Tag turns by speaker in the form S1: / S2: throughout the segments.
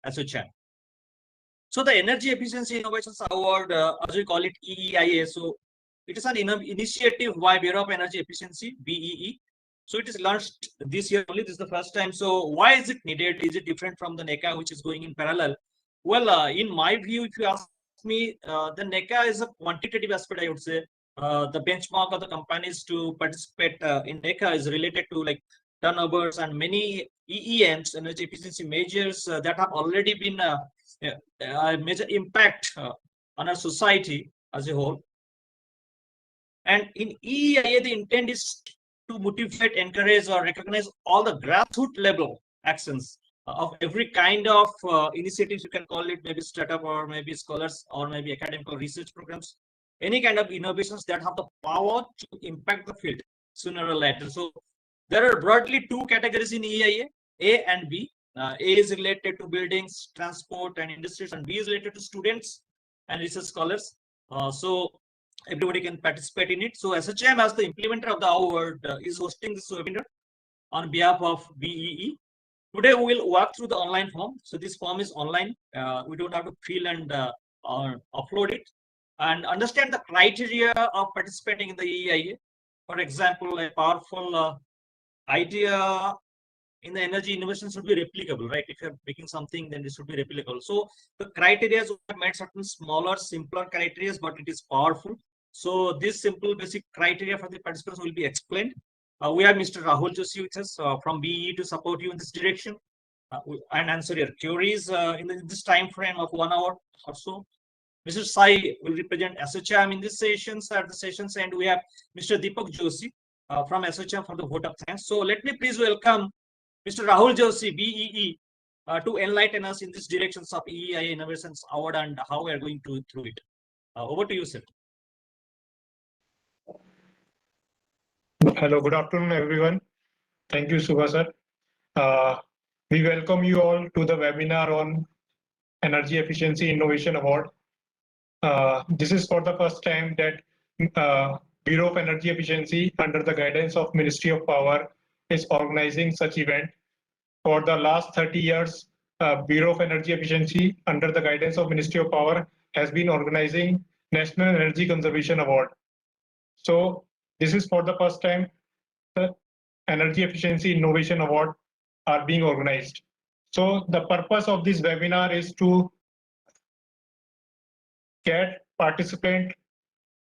S1: ASSOCHAM. So the Energy Efficiency Innovations Award, as we call it, EEIA. So it is an initiative by Bureau of Energy Efficiency, BEE. So it is launched this year only. This is the first time. So why is it needed? Is it different from the NECA, which is going in parallel? Well, in my view, if you ask me, the NECA is a quantitative aspect, I would say. The benchmark of the companies to participate in NECA is related to like turnovers and many EEMs, energy efficiency measures that have already been a major impact on our society as a whole. And in EEIA, the intent is to motivate, encourage, or recognize all the grassroots level actions of every kind of initiatives. You can call it maybe startup or maybe scholars or maybe academic or research programs, any kind of innovations that have the power to impact the field sooner or later. So there are broadly two categories in EEIA, A and B. A is related to buildings, transport, and industries, and B is related to students and research scholars. So everybody can participate in it. So ASSOCHAM, as the implementer of the award, is hosting this webinar on behalf of BEE. Today we will walk through the online form. So this form is online. We don't have to fill and upload it, and understand the criteria of participating in the EEIA. For example, a powerful idea in the energy innovation should be replicable, right? If you're making something, then it should be replicable. So the criteria have made certain smaller, simpler criteria, but it is powerful. So this simple basic criteria for the participants will be explained. We have Mr. Rahul Joshi with us from BE to support you in this direction and answer your queries in this time frame of 1 hour or so. Mr. Sai will represent ASSOCHAM in this sessions. At the sessions end, we have Mr. Deepak Joshi from ASSOCHAM for the vote of thanks. So let me please welcome Mr. Rahul Joshi, BEE, to enlighten us in these directions of EEIA Innovations Award and how we are going to through it. Over to you, sir.
S2: Hello, good afternoon, everyone. Thank you, Subha sir. We welcome you all to the webinar on Energy Efficiency Innovation Award. This is for the first time that Bureau of Energy Efficiency, under the guidance of Ministry of Power, is organizing such event. For the last 30 years, Bureau of Energy Efficiency, under the guidance of Ministry of Power, has been organizing National Energy Conservation Award. So this is for the first time the Energy Efficiency Innovation Award are being organized. So the purpose of this webinar is to get participants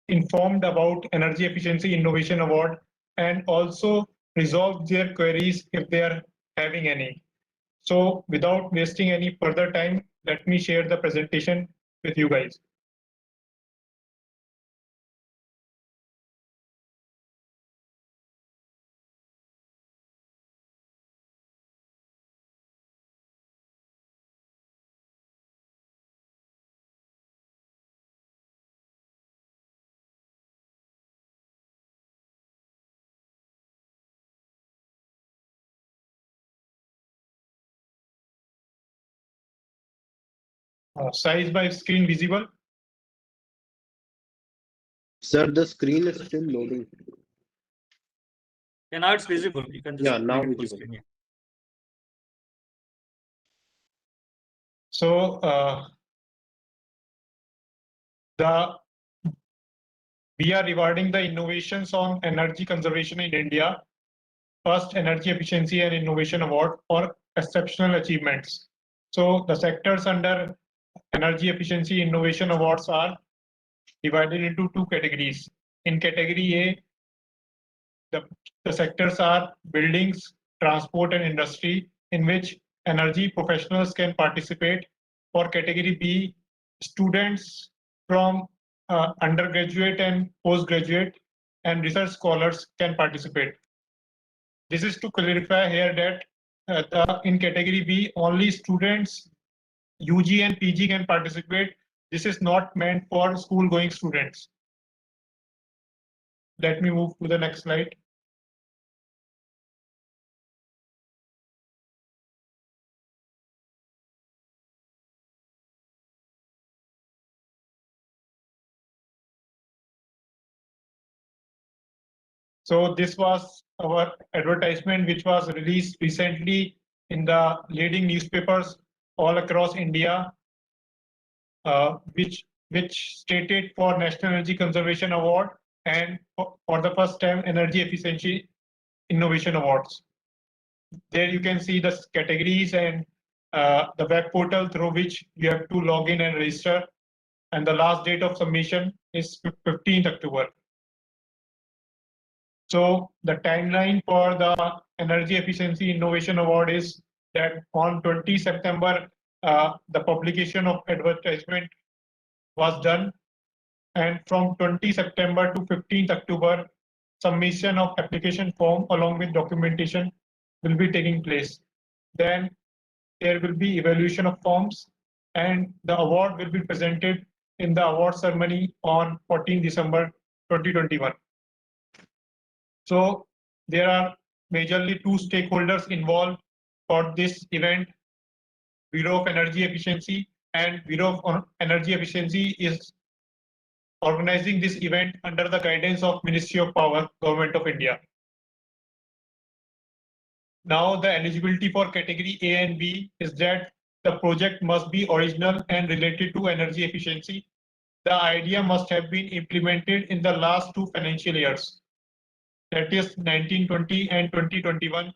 S2: informed about Energy Efficiency Innovation Award and also resolve their queries if they are having any. So without wasting any further time, let me share the presentation with you guys. Size by screen visible?
S3: Sir, the screen is still loading.
S1: Yeah, now it's visible. You can just
S3: now
S1: read it full
S3: visible.
S1: screen, yeah.
S2: So we are rewarding the innovations on energy conservation in India, first Energy Efficiency and Innovation Award for exceptional achievements. So the sectors under Energy Efficiency Innovation Awards are divided into two categories. In category A, the sectors are buildings, transport, and industry, in which energy professionals can participate. For category B, students from undergraduate and postgraduate and research scholars can participate. This is to clarify here that in category B, only students UG and PG can participate. This is not meant for school-going students. Let me move to the next slide. So this was our advertisement, which was released recently in the leading newspapers all across India, which stated for National Energy Conservation Award and for the first time Energy Efficiency Innovation Awards. There you can see the categories and the web portal through which you have to log in and register. And the last date of submission is 15th October. So the timeline for the Energy Efficiency Innovation Award is that on 20 September, the publication of advertisement was done. And from 20 September to 15th October, submission of application form along with documentation will be taking place. Then there will be evaluation of forms and the award will be presented in the award ceremony on 14 December 2021. So there are majorly two stakeholders involved for this event. Bureau of Energy Efficiency and Bureau of Energy Efficiency is organizing this event under the guidance of Ministry of Power, Government of India. Now the eligibility for category A and B is that the project must be original and related to energy efficiency. The idea must have been implemented in the last 2 financial years, that is 1920 and 2021.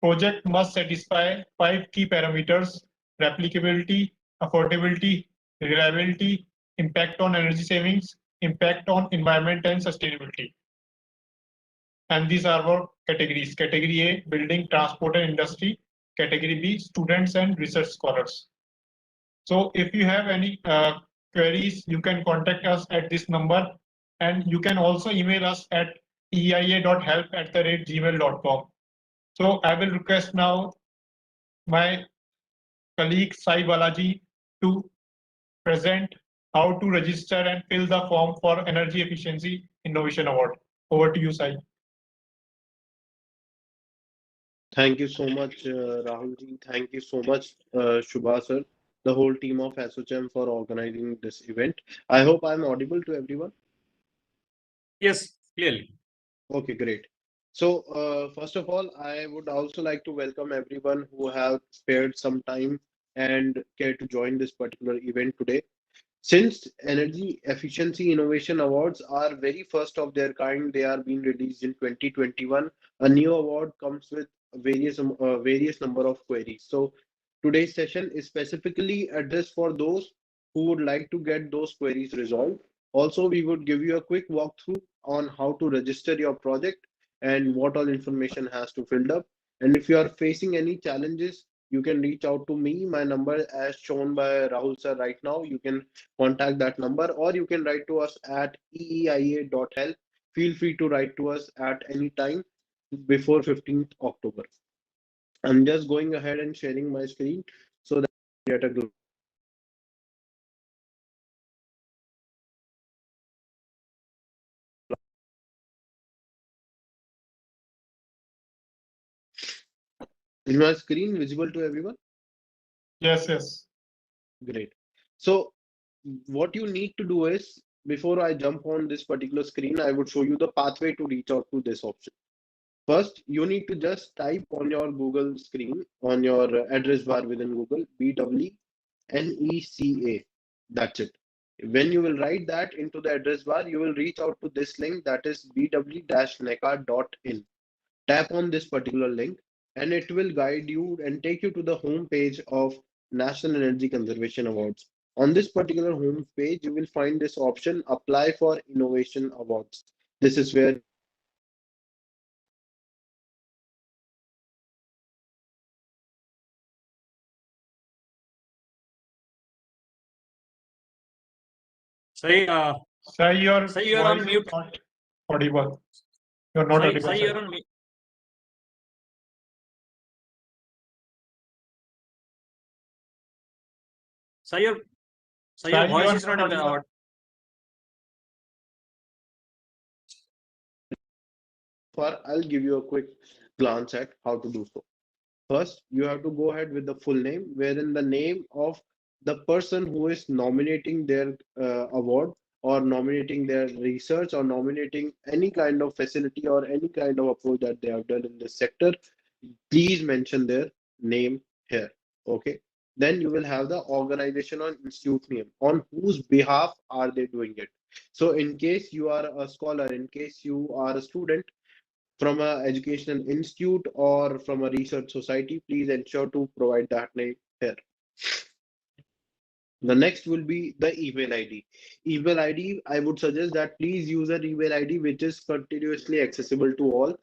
S2: Project must satisfy 5 key parameters: replicability, affordability, reliability, impact on energy savings, impact on environment and sustainability. And these are our categories. Category A, building, transport and industry. Category B, students and research scholars. So if you have any queries, you can contact us at this number, and you can also email us at eeia.help@gmail.com. So I will request now my colleague Sai Balaji to present how to register and fill the form for Energy Efficiency Innovation Award. Over to you, Sai.
S3: Thank you so much, Rahul ji. Thank you so much, Shubha sir, the whole team of ASSOCHAM for organizing this event. I hope I'm audible to everyone.
S1: Yes, clearly.
S3: Okay, great. So, first of all, I would also like to welcome everyone who have spared some time and care to join this particular event today. Since Energy Efficiency Innovation Awards are very first of their kind, they are being released in 2021. A new award comes with various number of queries. So today's session is specifically addressed for those who would like to get those queries resolved. Also, we would give you a quick walkthrough on how to register your project and what all information has to filled up. And if you are facing any challenges, you can reach out to me. My number as shown by Rahul sir right now. You can contact that number, or you can write to us at eeia.help. Feel free to write to us at any time before 15th October. I'm just going ahead and sharing my screen so that you get a glance. Is my screen visible to everyone?
S2: Yes, yes.
S3: Great. So what you need to do is, before I jump on this particular screen, I would show you the pathway to reach out to this option. First, you need to just type on your Google screen, on your address bar within Google, BWNECA. That's it. When you will write that into the address bar, you will reach out to this link, that is bw-neca.in. Tap on this particular link and it will guide you and take you to the home page of National Energy Conservation Awards. On this particular home page, you will find this option, Apply for Innovation Awards. This is where
S1: Sai,
S2: Sai, your
S1: Sai, you are on
S2: voice
S1: mute.
S2: is not audible. You're not audible.
S1: Sai,
S2: Sai.
S1: you're on mute. Sai, your
S2: Sai,
S1: voice
S2: you
S1: is
S2: are
S1: not
S2: not
S1: audible.
S3: I'll give you a quick glance at how to do so. First, you have to go ahead with the full name, wherein the name of the person who is nominating their award or nominating their research or nominating any kind of facility or any kind of approach that they have done in this sector, please mention their name here. Okay. Then you will have the organization on institute name, on whose behalf are they doing it. So in case you are a scholar, in case you are a student from a educational institute or from a research society, please ensure to provide that name here. The next will be the email ID. Email ID, I would suggest that please use an email ID which is continuously accessible to all.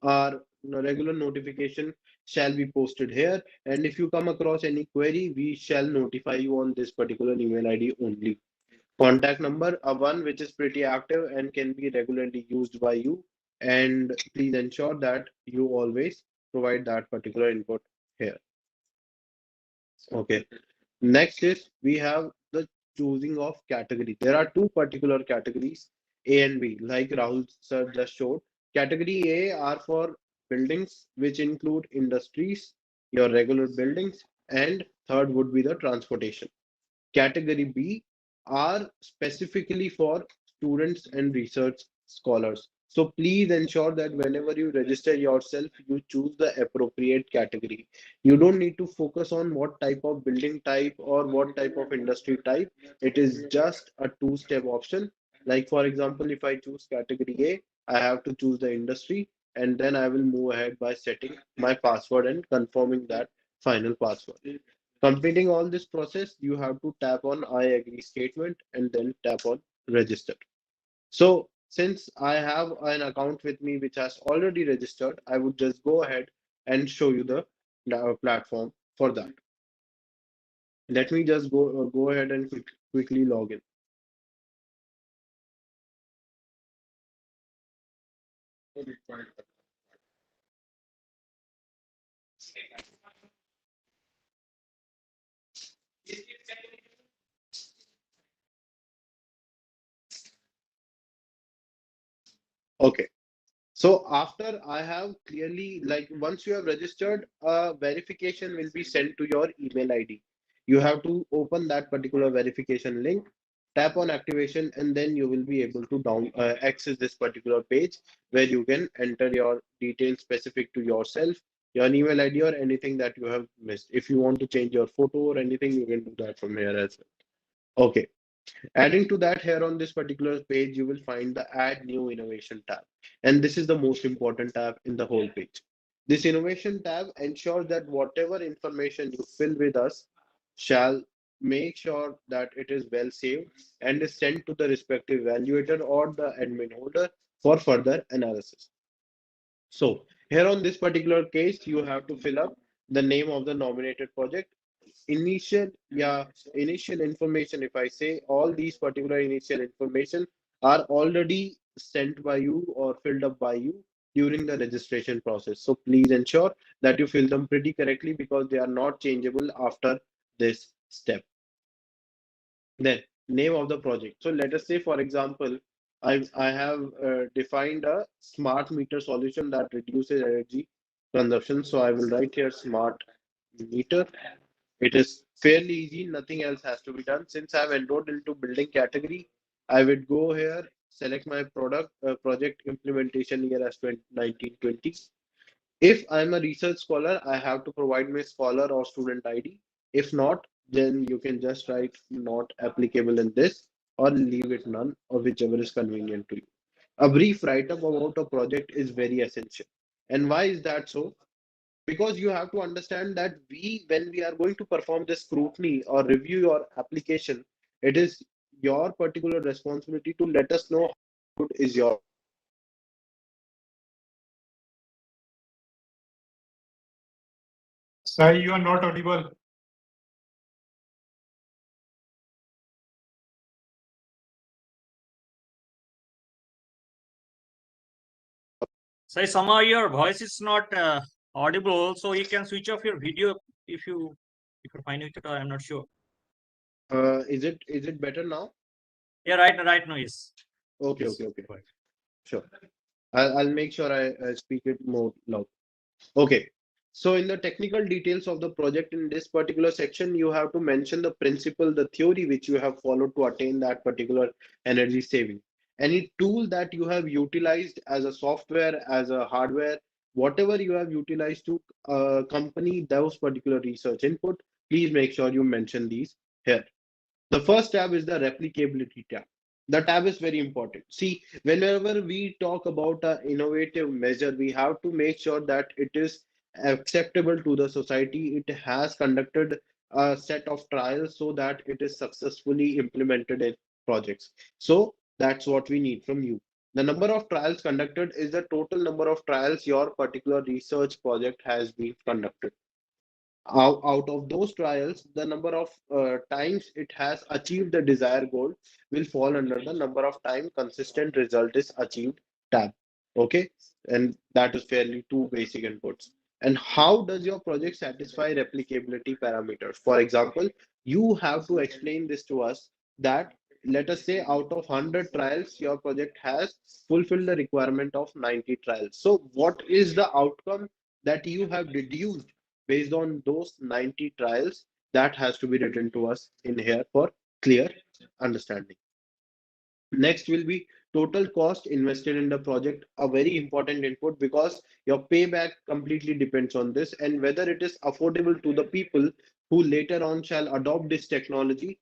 S3: Our regular notification shall be posted here. And if you come across any query, we shall notify you on this particular email ID only. Contact number, a one which is pretty active and can be regularly used by you. And please ensure that you always provide that particular input here. Okay. Next is we have the choosing of category. There are two particular categories, A and B, like Rahul sir just showed. Category A are for buildings which include industries, your regular buildings, and third would be the transportation. Category B are specifically for students and research scholars. So please ensure that whenever you register yourself, you choose the appropriate category. You don't need to focus on what type of building type or what type of industry type. It is just a two-step option. Like for example, if I choose category A, I have to choose the industry and then I will move ahead by setting my password and confirming that final password. Completing all this process, you have to tap on I agree statement and then tap on register. So since I have an account with me which has already registered, I would just go ahead and show you the platform for that. Let me just go ahead and quickly log in. Okay. So after I have clearly, like once you have registered, a verification will be sent to your email ID. You have to open that particular verification link, tap on activation, and then you will be able to access this particular page where you can enter your details specific to yourself, your email ID or anything that you have missed. If you want to change your photo or anything, you can do that from here as well. Okay. Adding to that, here on this particular page, you will find the Add New Innovation tab. And this is the most important tab in the whole page. This Innovation tab ensures that whatever information you fill with us shall make sure that it is well saved and is sent to the respective evaluator or the admin holder for further analysis. So here on this particular case, you have to fill up the name of the nominated project, initial, yeah, initial information. If I say all these particular initial information are already sent by you or filled up by you during the registration process, so please ensure that you fill them pretty correctly because they are not changeable after this step. Then name of the project. So let us say, for example, I have defined a smart meter solution that reduces energy consumption. So I will write here smart meter. It is fairly easy, nothing else has to be done. Since I've enrolled into building category, I would go here, select my project implementation year as 1920. If I'm a research scholar, I have to provide my scholar or student ID. If not, then you can just write not applicable in this or leave it none or whichever is convenient to you. A brief write-up about a project is very essential. And why is that so? Because you have to understand that when we are going to perform this scrutiny or review your application, it is your particular responsibility to let us know how good is your.
S2: Sai, you are not audible.
S1: Say somehow your voice is not audible, so you can switch off your video if you find it. I'm not sure.
S3: Is it better now?
S1: Yeah, right now, yes.
S3: Okay,
S1: Yes.
S3: okay. Sure. I'll make sure I speak it more loud. Okay. So in the technical details of the project in this particular section, you have to mention the principle, the theory which you have followed to attain that particular energy saving. Any tool that you have utilized as a software, as a hardware, whatever you have utilized to accompany those particular research input, Please make sure you mention these here. The first tab is the replicability tab. The tab is very important. See, whenever we talk about an innovative measure, we have to make sure that it is acceptable to the society. It has conducted a set of trials so that it is successfully implemented in projects. So that's what we need from you. The number of trials conducted is the total number of trials your particular research project has been conducted. Out of those trials, the number of times it has achieved the desired goal will fall under the number of time consistent result is achieved tab. Okay, and that is fairly two basic inputs. And how does your project satisfy replicability parameters? For example, you have to explain this to us that let us say out of 100 trials, your project has fulfilled the requirement of 90 trials. So what is the outcome that you have deduced based on those 90 trials? That has to be written to us in here for clear understanding. Next will be total cost invested in the project, a very important input because your payback completely depends on this and whether it is affordable to the people who later on shall adopt this technology.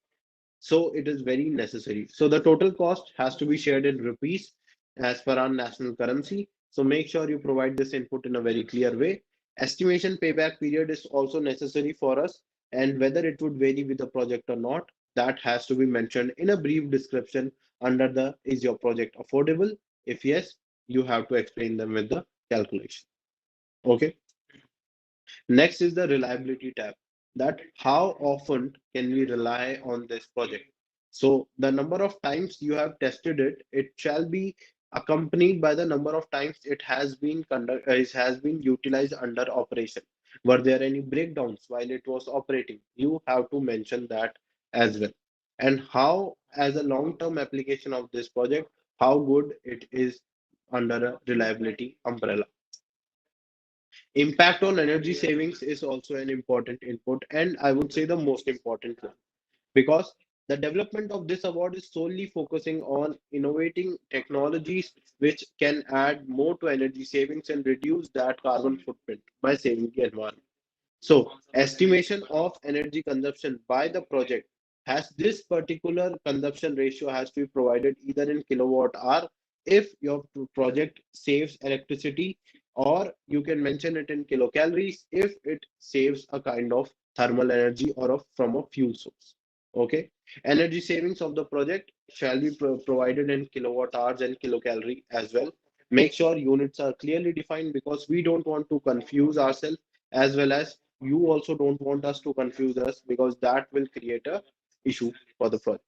S3: So it is very necessary. So the total cost has to be shared in rupees as per our national currency. So make sure you provide this input in a very clear way. Estimation payback period is also necessary for us, and whether it would vary with the project or not, that has to be mentioned in a brief description under the is your project affordable? If yes, you have to explain them with the calculation. Okay. Next is the reliability tab. That how often can we rely on this project? So the number of times you have tested it, it shall be accompanied by the number of times it has been utilized under operation. Were there any breakdowns while it was operating? You have to mention that as well. And how, as a long-term application of this project, how good it is under a reliability umbrella. Impact on energy savings is also an important input, and I would say the most important one, because the development of this award is solely focusing on innovating technologies which can add more to energy savings and reduce that carbon footprint by saving the environment. So, estimation of energy consumption by the project has this particular consumption ratio has to be provided either in kilowatt hour if your project saves electricity, or you can mention it in kilocalories if it saves a kind of thermal energy or from a fuel source. Okay, energy savings of the project shall be provided in kilowatt hours and kilocalorie as well. Make sure units are clearly defined because we don't want to confuse ourselves, as well as you also don't want us to confuse us because that will create a issue for the project.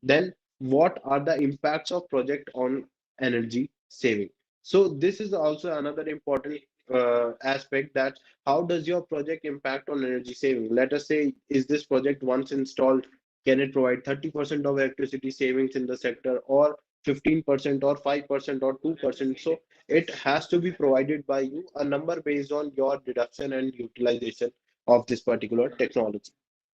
S3: Then what are the impacts of project on energy saving? So this is also another important aspect, that how does your project impact on energy saving? Let us say, is this project once installed, can it provide 30% of electricity savings in the sector, or 15% or 5% or 2%? So it has to be provided by you a number based on your deduction and utilization of this particular technology.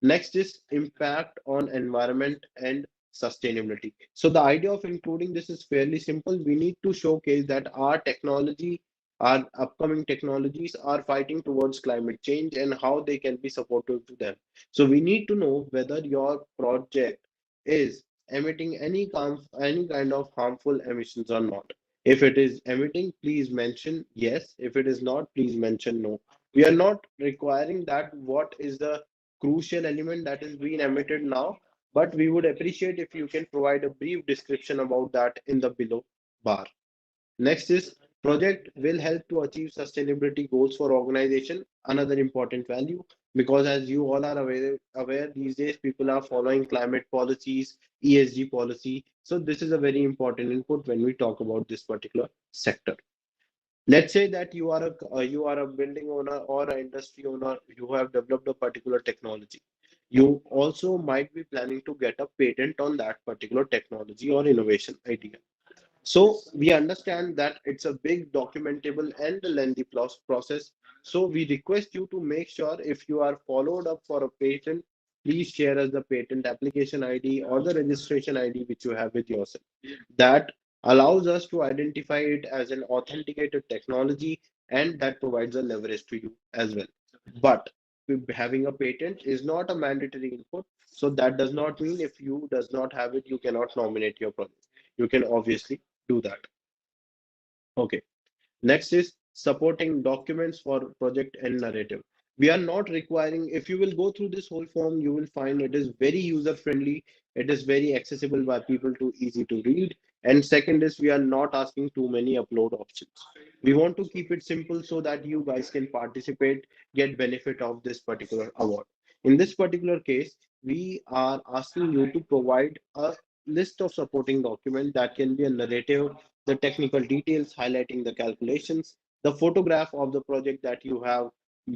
S3: Next is impact on environment and sustainability. So the idea of including this is fairly simple. We need to showcase that our technology, our upcoming technologies are fighting towards climate change and how they can be supportive to them. So we need to know whether your project is emitting any kind of harmful emissions or not. If it is emitting, please mention yes. If it is not, please mention no. We are not requiring that what is the crucial element that is being emitted now, but we would appreciate if you can provide a brief description about that in the below bar. Next is project will help to achieve sustainability goals for organization, another important value, because as you all are aware these days people are following climate policies, ESG policy. So this is a very important input when we talk about this particular sector. Let's say that you are a building owner or an industry owner. You have developed a particular technology. You also might be planning to get a patent on that particular technology or innovation idea. So we understand that it's a big documentable and a lengthy process. So we request you to make sure if you are followed up for a patent, please share us the patent application ID or the registration ID which you have with yourself. That allows us to identify it as an authenticated technology, and that provides a leverage to you as well. But having a patent is not a mandatory input. So that does not mean if you does not have it, you cannot nominate your project. You can obviously do that. Okay. Next is supporting documents for project and narrative. We are not requiring, if you will go through this whole form, you will find it is very user friendly. It is very accessible by people to easy to read. And second is we are not asking too many upload options. We want to keep it simple so that you guys can participate, get benefit of this particular award. In this particular case, we are asking you to provide a list of supporting documents that can be a narrative, the technical details highlighting the calculations, the photograph of the project that you have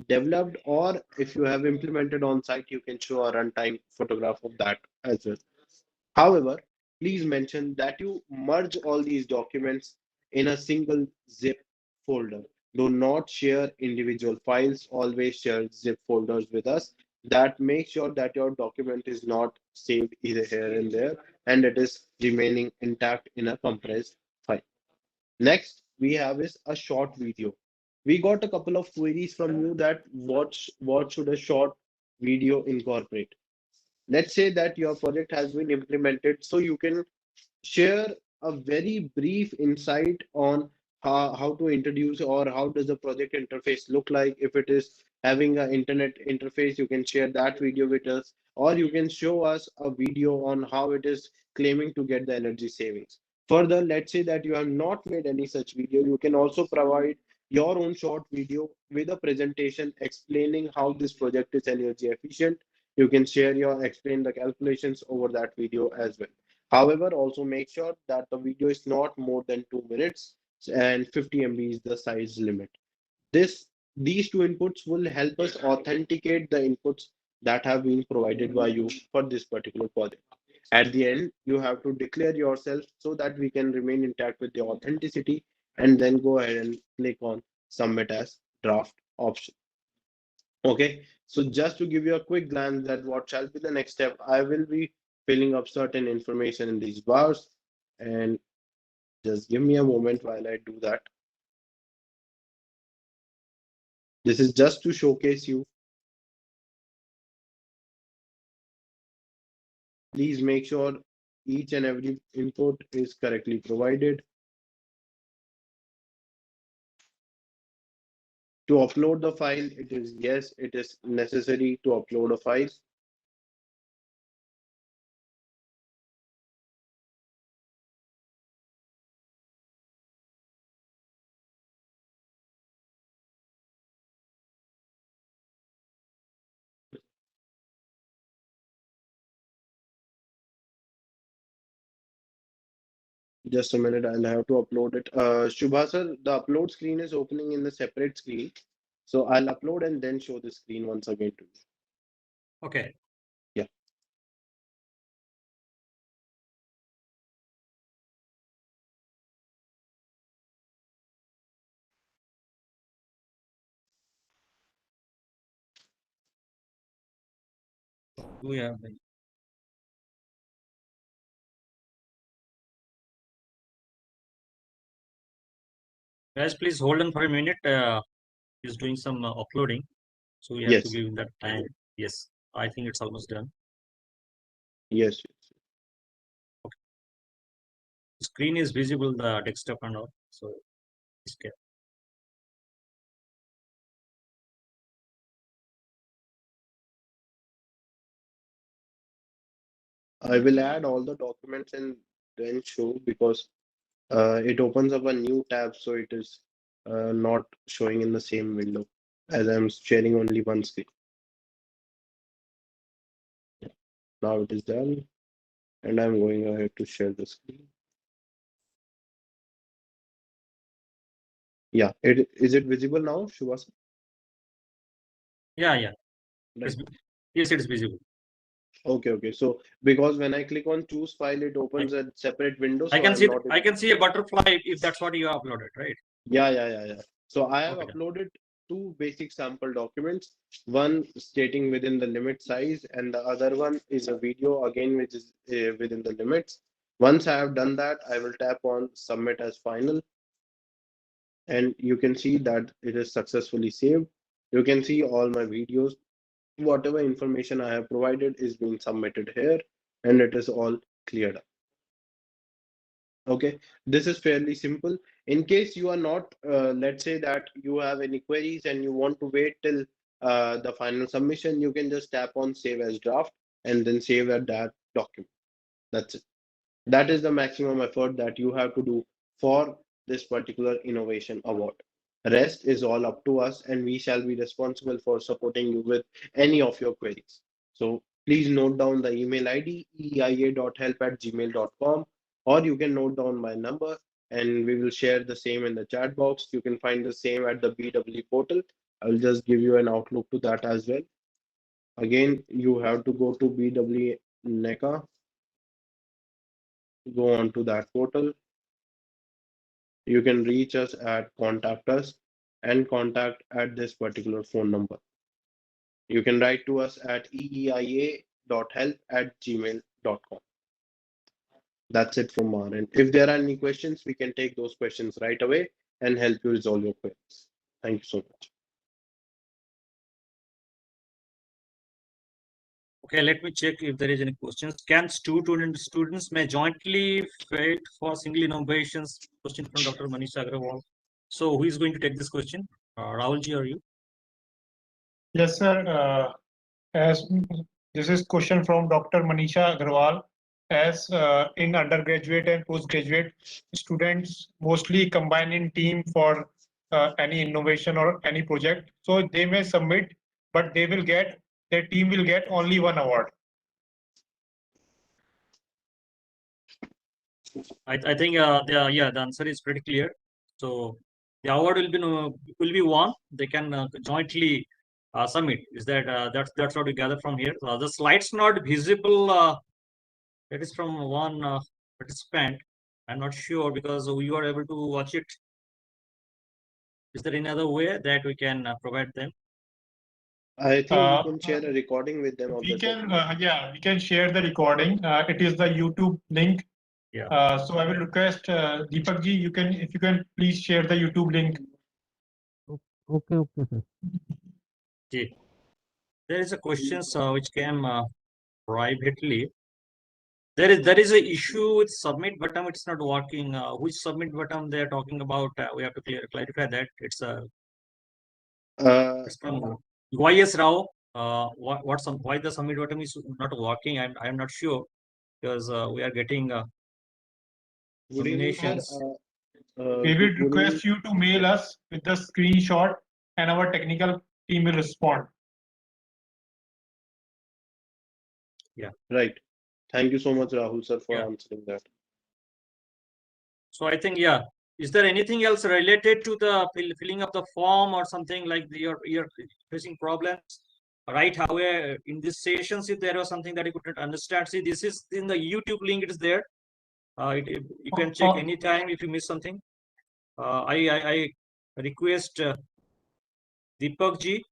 S3: developed, or if you have implemented on site, you can show a runtime photograph of that as well. However, please mention that you merge all these documents in a single zip folder. Do not share individual files, always share zip folders with us. That makes sure that your document is not saved either here and there and it is remaining intact in a compressed file. Next, we have is a short video. We got a couple of queries from you that what should a short video incorporate. Let's say that your project has been implemented, so you can share a very brief insight on how to introduce or how does the project interface look like. If it is having an internet interface, you can share that video with us, or you can show us a video on how it is claiming to get the energy savings. Further, let's say that you have not made any such video, you can also provide your own short video with a presentation explaining how this project is energy efficient. You can share your explain the calculations over that video as well. However, also make sure that the video is not more than 2 minutes and 50 MB is the size limit. These two inputs will help us authenticate the inputs that have been provided by you for this particular project. At the end, you have to declare yourself so that we can remain intact with the authenticity and then go ahead and click on submit as draft option. Okay, so just to give you a quick glance at what shall be the next step, I will be filling up certain information in these bars and just give me a moment while I do that. This is just to showcase you. Please make sure each and every input is correctly provided. To upload the file, it is yes, it is necessary to upload a file. Just a minute, I'll have to upload it. Shubha sir, the upload screen is opening in a separate screen. So I'll upload and then show the screen once again to you.
S1: Okay.
S3: Yeah.
S1: Do you have guys, please hold on for a minute. He's doing some uploading, so we have to
S3: Yes.
S1: give him that time. Yes, I think it's almost done.
S3: Yes.
S1: Screen is visible, the desktop and all. So it's okay.
S3: I will add all the documents and then show because it opens up a new tab, so it is not showing in the same window as I'm sharing only one screen. Yeah. Now it is done, and I'm going ahead to share the screen. Yeah, is it visible now, Shubhas?
S1: Yeah, yeah.
S3: Right.
S1: Yes, it is visible.
S3: Okay. So because when I click on choose file, it opens a separate window.
S1: I
S3: So
S1: can
S3: I'm
S1: see
S3: not.
S1: I can see a butterfly if that's what you uploaded, right?
S3: Yeah. So I have
S1: Okay,
S3: uploaded two basic sample documents, one stating within the limit size, and the other one is a video again, which is within the limits. Once I have done that, I will tap on submit as final, and you can see that it is successfully saved. You can see all my videos. whatever information I have provided is being submitted here, and it is all cleared up. Okay, this is fairly simple. In case you are not, let's say that you have any queries and you want to wait till the final submission, you can just tap on save as draft and then save at that document. That's it. That is the maximum effort that you have to do for this particular innovation award. Rest is all up to us, and we shall be responsible for supporting you with any of your queries. So please note down the email ID eeia.help@gmail.com, or you can note down my number and we will share the same in the chat box. You can find the same at the BW portal. I will just give you an outlook to that as well. Again, you have to go to BW NECA, go on to that portal. You can reach us at contact us and contact at this particular phone number. You can write to us at eeia.help@gmail.com. That's it from our end. If there are any questions, we can take those questions right away and help you resolve your queries. Thank you so much.
S1: Okay, let me check if there is any questions. Can students may jointly fight for single innovations? Question from Dr. Manisha Agrawal. So who is going to take this question? Rahulji or you?
S2: Yes, sir. As this is question from Dr. Manisha Agrawal. As in undergraduate and postgraduate, students mostly combine in team for any innovation or any project. So they may submit, but their team will get only one award.
S1: I think the answer is pretty clear. So the award will be won. They can jointly submit. Is that that's what we gather from here? The slides not visible. That is from one participant. I'm not sure because you are able to watch it. Is there any other way that we can provide them?
S3: I think we can share a recording with them.
S2: We can share the recording. It is the YouTube link.
S1: Yeah.
S2: So I will request Deepak ji, if you can please share the YouTube link.
S4: Okay, sir.
S1: Okay. There is a question which came privately. There is a issue with submit button. It's not working. Which submit button they are talking about? We have to clarify that. It's from YS Rao. Why the submit button is not working? I'm not sure because we are getting nominations.
S2: We will request you to mail us with the screenshot, and our technical team will respond.
S1: Yeah.
S3: Right. Thank you so much, Rahul sir, for answering that.
S1: So I think, yeah. Is there anything else related to the filling of the form or something like you're facing problems? Right, however, in this sessions, if there was something that you couldn't understand, see, this is in the YouTube link, it is there. You can check anytime if you miss something. I request Deepak ji,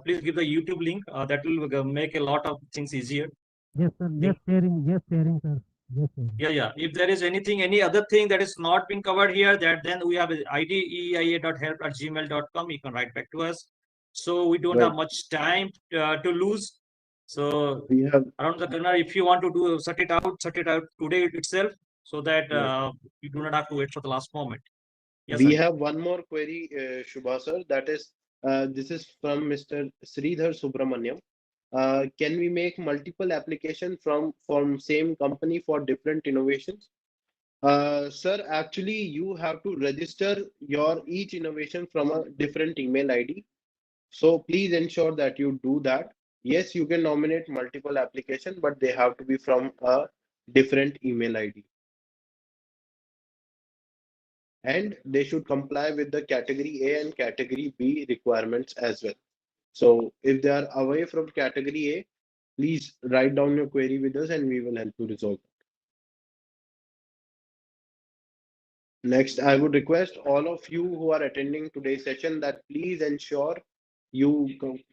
S1: please give the YouTube link. That will make a lot of things easier.
S4: Yes, sir. Just sharing, sir. Yes, sir.
S1: Yeah. If there is any other thing that is not being covered here, then we have ID eeia.help@gmail.com. You can write back to us. So we don't have much time to lose. So
S3: we have
S1: around the corner, if you want to set it out today itself, so that you do not have to wait for the last moment. Yes,
S3: we
S1: sir.
S3: have one more query, Shubha sir. That is, this is from Mr. Sridhar Subramaniam. Can we make multiple applications from same company for different innovations? Sir, actually, you have to register your each innovation from a different email ID. So please ensure that you do that. Yes, you can nominate multiple applications, but they have to be from a different email ID. And they should comply with the category A and category B requirements as well. So if they are away from category A, please write down your query with us and we will help you resolve it. Next, I would request all of you who are attending today's session that please ensure you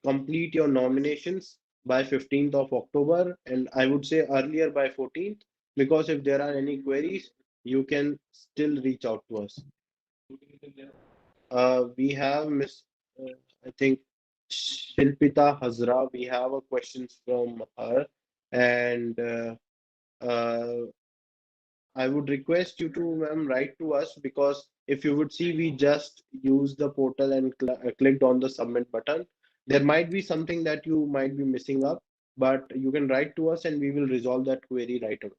S3: complete your nominations by 15th of October, and I would say earlier by 14th, because if there are any queries, you can still reach out to us. We have I think Shilpita Hazra, we have a question from her, and I would request you to, ma'am, write to us, because if you would see, we just used the portal and clicked on the submit button. There might be something that you might be missing up, but you can write to us and we will resolve that query right away.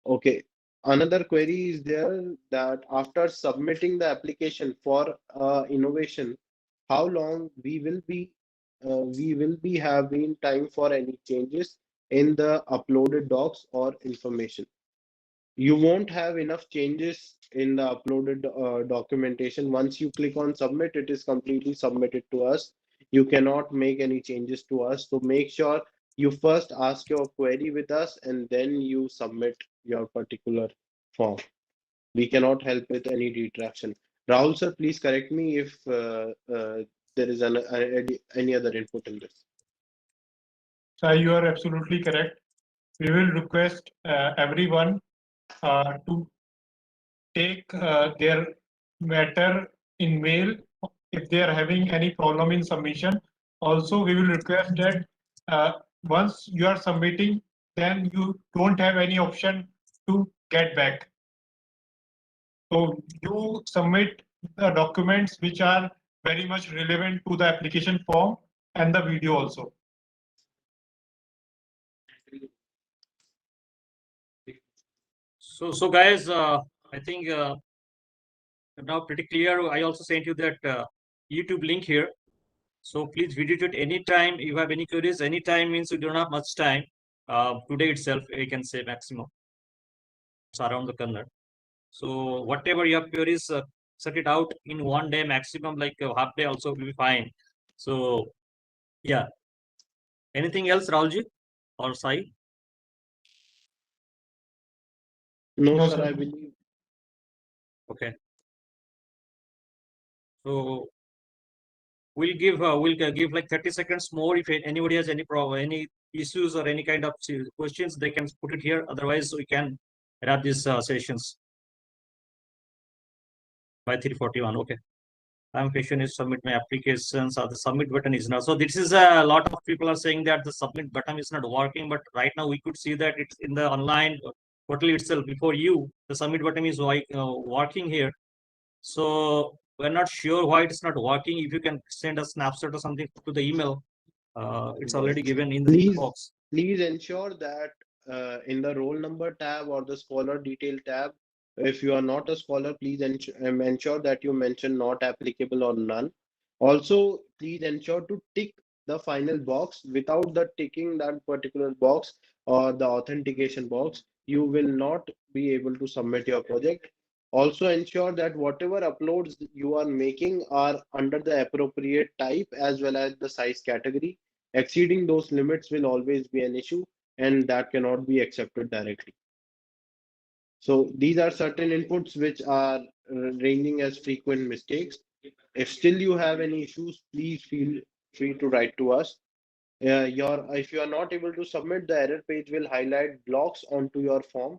S3: Okay. Another query is there that after submitting the application for innovation, how long we will be having time for any changes in the uploaded docs or information. You won't have enough changes in the uploaded documentation. Once you click on submit, it is completely submitted to us. You cannot make any changes to us. So make sure you first ask your query with us and then you submit your particular form. We cannot help with any retraction. Rahul sir, please correct me if there is any other input in this.
S2: So you are absolutely correct. We will request everyone to take their matter in mail if they are having any problem in submission. Also, we will request that once you are submitting, then you don't have any option to get back. So you submit the documents which are very much relevant to the application form and the video also.
S1: So guys, I think now pretty clear. I also sent you that YouTube link here. So please visit it anytime. If you have any queries, anytime means you don't have much time. Today itself, I can say maximum. It's around the corner. So whatever you have queries, set it out in one day maximum, like half day also will be fine. So yeah. Anything else, Rahulji or Sai?
S3: No,
S2: No,
S3: sir,
S2: sir.
S3: I believe.
S1: Okay. So we'll give like 30 seconds more. If anybody has any problem, any issues or any kind of questions, they can put it here. Otherwise, we can wrap these sessions by 3:41. Okay. I'm question is submit my applications, or the submit button is not. So this is a lot of people are saying that the submit button is not working, but right now we could see that it's in the online portal itself. Before you, the submit button is working here. So we're not sure why it's not working. If you can send a snapshot or something to the email, it's already given in the box.
S3: Please ensure that in the roll number tab or the scholar detail tab, if you are not a scholar, please ensure that you mention not applicable or none. Also, please ensure to tick the final box. Without the ticking that particular box or the authentication box, you will not be able to submit your project. Also ensure that whatever uploads you are making are under the appropriate type as well as the size category. Exceeding those limits will always be an issue, and that cannot be accepted directly. So these are certain inputs which are ranging as frequent mistakes. If still you have any issues, please feel free to write to us. If you are not able to submit, the error page will highlight blocks onto your form.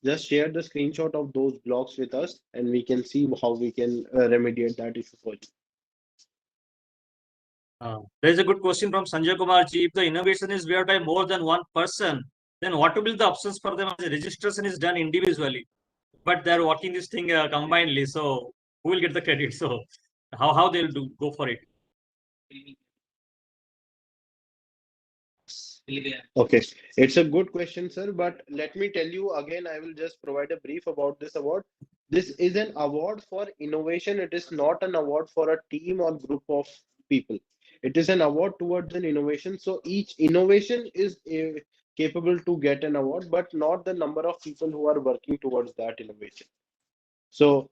S3: Just share the screenshot of those blocks with us, and we can see how we can remediate that issue for you.
S1: There is a good question from Sanjay Kumar ji. If the innovation is viewed by more than one person, then what will be the options for them? The registration is done individually, but they're working this thing combinedly. So who will get the credit? So how they'll go for it?
S3: Okay, it's a good question, sir. But let me tell you again, I will just provide a brief about this award. This is an award for innovation. It is not an award for a team or group of people. It is an award towards an innovation. So each innovation is capable to get an award, but not the number of people who are working towards that innovation. So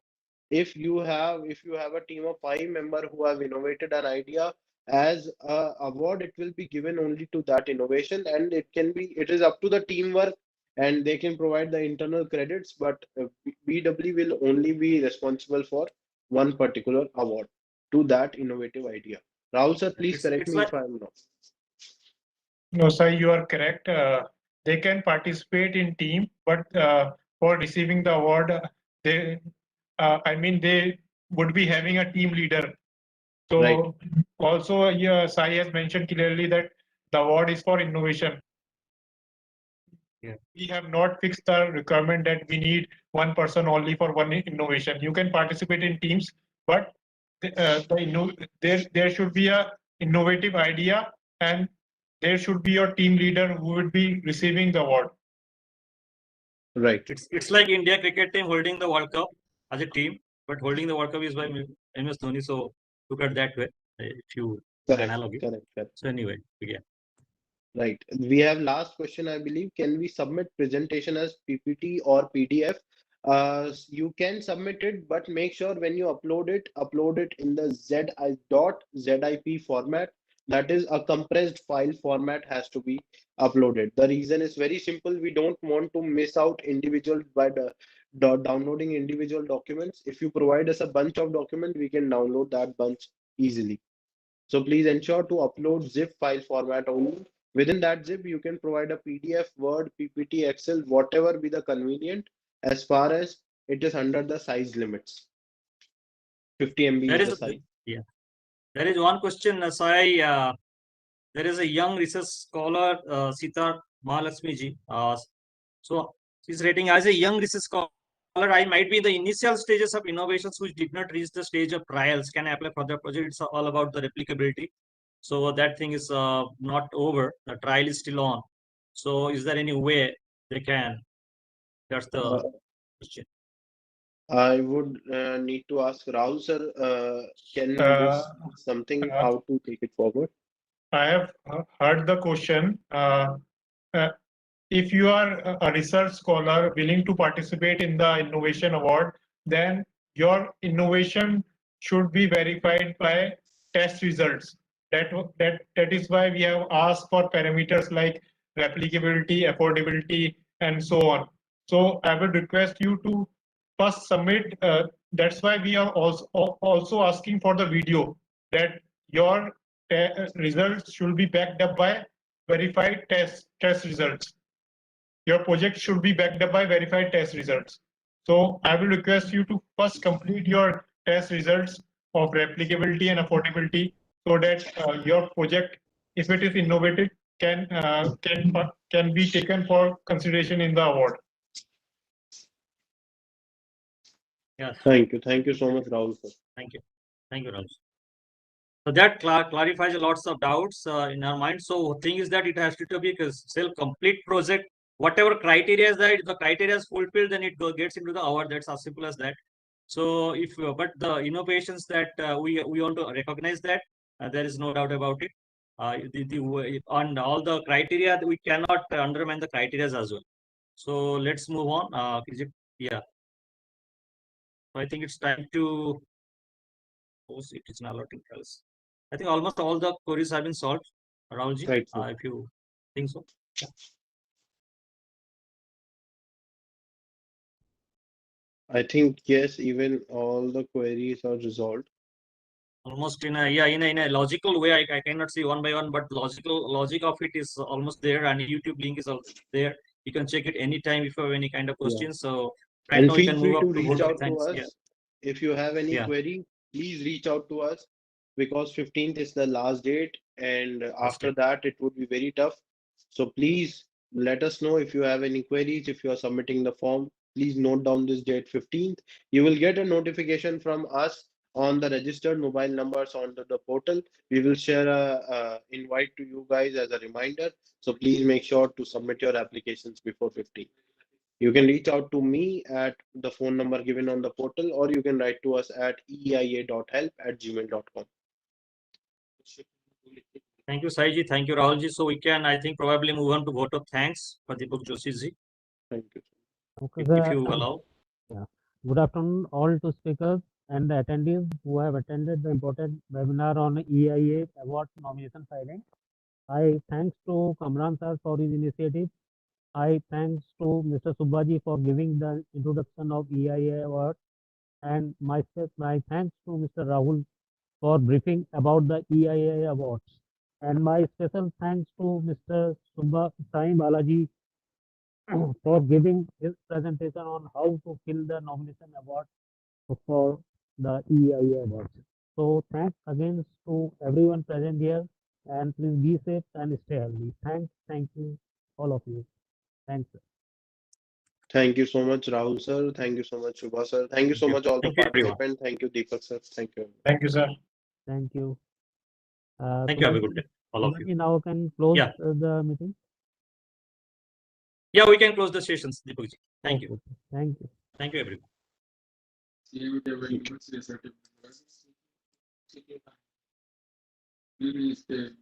S3: if you have a team of 5 members who have innovated an idea, as a award it will be given only to that innovation, and it is up to the teamwork, and they can provide the internal credits, but BW will only be responsible for one particular award to that innovative idea. Rahul sir, please correct me if I am wrong.
S2: No, sir, you are correct. they can participate in team, but for receiving the award, they they would be having a team leader. So
S3: Right.
S2: also, yeah, Sai has mentioned clearly that the award is for innovation.
S1: Yeah.
S2: We have not fixed the requirement that we need one person only for one innovation. You can participate in teams, but there should be a innovative idea, and there should be your team leader who would be receiving the award.
S3: Right.
S1: It's like India cricket team holding the World Cup as a team, but holding the World Cup is by MS Dhoni. So look at that way, if you analogy.
S3: Correct.
S1: So anyway, again.
S3: Right. We have last question, I believe. Can we submit presentation as PPT or PDF? You can submit it, but make sure when you upload it in the .zip format. That is a compressed file format has to be uploaded. The reason is very simple. We don't want to miss out individuals by downloading individual documents. If you provide us a bunch of documents, we can download that bunch easily. So please ensure to upload zip file format only. Within that zip, you can provide a PDF, Word, PPT, Excel, whatever be the convenient, as far as it is under the size limits. 50 MB
S1: There
S3: is
S1: is
S3: the size.
S1: yeah. There is one question, Sai. There is a young research scholar, Sita Mahalakshmi ji. So she's rating as a young research scholar. I might be in the initial stages of innovations which did not reach the stage of trials. Can I apply for the project? It's all about the replicability. So that thing is not over. The trial is still on. So is there any way they can? That's the question.
S3: I would need to ask Rahul sir, can this be something how to take it forward?
S2: I have heard the question. If you are a research scholar willing to participate in the innovation award, then your innovation should be verified by test results. That is why we have asked for parameters like replicability, affordability, and so on. So I would request you to first submit. That's why we are also asking for the video, that your results should be backed up by verified test results. Your project should be backed up by verified test results. So I will request you to first complete your test results of replicability and affordability, so that your project, if it is innovative, can be taken for consideration in the award.
S1: Yeah.
S3: Thank you so much, Rahul sir.
S1: Thank you, Rahul. So that clarifies lots of doubts in our mind. So thing is that it has to be a self-complete project. Whatever criteria is that, if the criteria is fulfilled, then it gets into the award. That's as simple as that. So if but the innovations that we want to recognize that there is no doubt about it. On all the criteria, we cannot undermine the criteria as well. So let's move on. Is it? Yeah. So I think it's time to post it. It's not allotting else. I think almost all the queries have been solved. Rahulji,
S3: Right,
S1: if you think so. Yeah.
S3: I think yes, even all the queries are resolved.
S1: Almost in a logical way. I cannot see one by one, but logic of it is almost there, and YouTube link is also there. You can check it anytime if you have any kind of questions. So right
S3: And
S1: now you
S3: feel
S1: can
S3: free
S1: move
S3: to
S1: up to
S3: reach
S1: vote of
S3: out to
S1: thanks.
S3: us.
S1: Yeah.
S3: If you have any
S1: Yeah.
S3: query, please reach out to us, because 15th is the last date, and after that it would be very tough. So please let us know if you have any queries. If you are submitting the form, please note down this date, 15th. You will get a notification from us on the registered mobile numbers onto the portal. We will share a invite to you guys as a reminder. So please make sure to submit your applications before 15th. You can reach out to me at the phone number given on the portal, or you can write to us at eeia.help@gmail.com.
S1: Thank you, Saiji. Thank you, Rahulji. So we can, I think, probably move on to vote of thanks for Deepak Joshi-ji.
S3: Thank you.
S4: Okay,
S1: If you allow.
S4: Yeah. Good afternoon, all to speakers and the attendees who have attended the important webinar on EIA award nomination filing. I thanks to Kamran sir for his initiative. I thanks to Mr. Subbaji for giving the introduction of EIA award, and my thanks to Mr. Rahul for briefing about the EIA awards. And my special thanks to Mr. Sai Balaji for giving his presentation on how to fill the nomination award for the EEIA awards. So thanks again to everyone present here, and please be safe and stay healthy. Thank you, all of you. Thanks.
S3: Thank you so much, Rahul sir. Thank you so much, Shubha sir. Thank you so much, all the
S1: Thank you, everyone.
S3: participants. Thank you, Deepak sir. Thank you.
S2: Thank you, sir.
S4: Thank you.
S1: Thank you. Have a good day, all of you.
S4: We now can close
S1: Yeah.
S4: the meeting.
S1: Yeah, we can close the sessions, Deepakji. Thank you.
S4: Okay. Thank you.
S1: Thank you, everyone.
S5: Release the